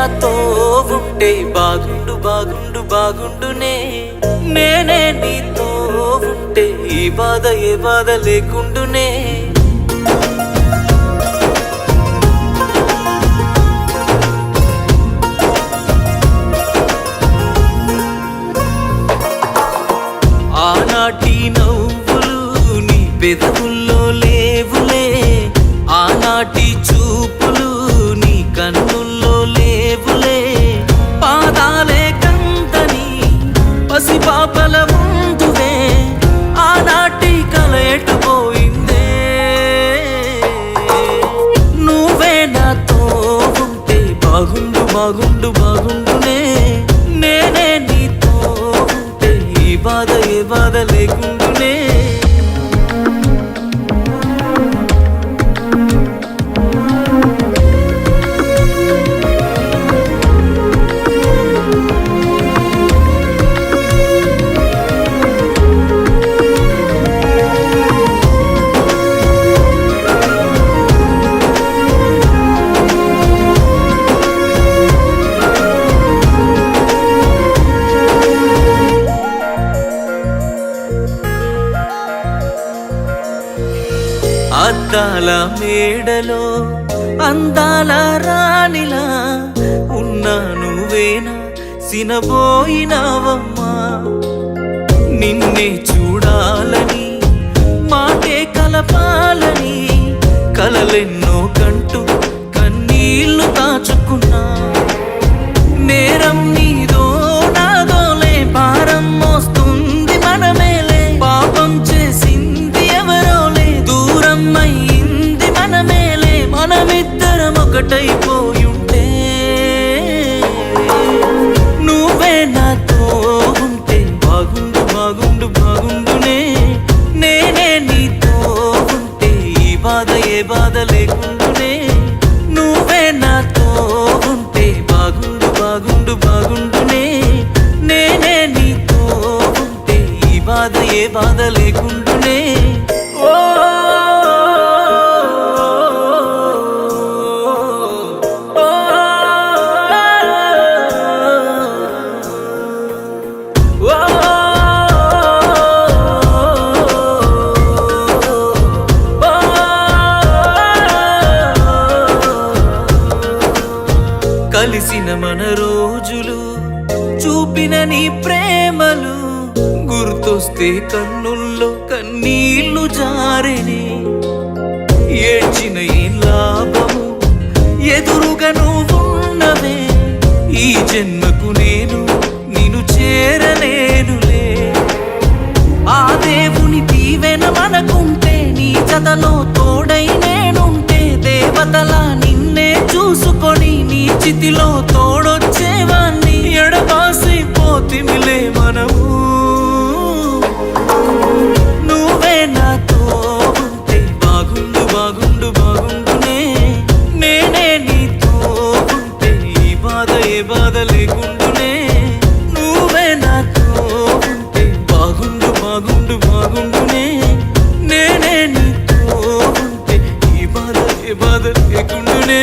నాతో ఉంటే బాగుండు బాగుండు బాగుండునే, నేనే నీతో ఉంటే ఈ బాధ ఏ బాధ లేకుండునే. ఆనాటి నవ్వులు నీ పెదవుల్లో లేవులే, ఆనాటి చూపులు నీ కన్నుల్లో లేవులే, పాదాలే కందని పసిపాపల ముందువే, ఆనాటి కల ఎటుపోయిందే. నువ్వే నాతో ఉంటే బాగుండు బాగుండు బాగుండునే, నేనే నీతో ఉంటే ఈ బాధ ఏ బాధ లేకుండునే. అద్దాల మేడలో అందాల రాణిలా ఉన్నా నువ్వేనా సినబోయినావమ్మా, నిన్నే చూడాలని మాటే కలపాలని కలలెన్నో కంటూ కన్నీళ్లు దాచుకున్నా. నేరం నీదో నాదోలే, భారం మోస్తుంది మనమేలే, పాపం చేసింది ఎవరోలే, దూరం అయ్యింది మనమేలే, మనమిద్దరం ఒకటైపోయుంటే. నువ్వే నాతో ఉంటే బాగుండు బాగుండు బాగుండునే, నేనే నీతో ఉంటే ఈ బాధ ఏ బాధ లేకుండునే. నువ్వే నాతో ఉంటే బాగుండు బాగుండు బాగుండునే, నేనే నీతో ఉంటే ఈ బాధ ఏ బాధ లేకుండునే. ఓ కలిసిన మన రోజులు చూపిన నీ ప్రేమలు గుర్తొస్తే కన్నుల్లో కన్నీళ్లు జారెనే. ఏడ్చిన ఏం లాభము ఎదురుగా నువ్వున్నవే, ఈ జన్మకు నేను నిన్ను చేరలేనులే. ఆ దేవుని దీవెన మనకుంటే, నీ జతలో తోడై నేనుంటే, దేవతలా నిన్నే చూసుకొని నీ చితిలో తోడొచ్చేవాణ్ణి. ఎడబాసిపోతిమిలే మనము, నువ్వే నాతో ఉంటే బాగుండు బాగుండు బాగుండునే, నేనే నీతో ఉంటే ఈ బాధ ఏ బాధ లేకుండునే. నువ్వే నాతో ఉంటే బాగుండు బాగుండు బాగుండునే, నేనే నీతో ఉంటే ఈ బాధ ఏ బాధ లేకుండునే.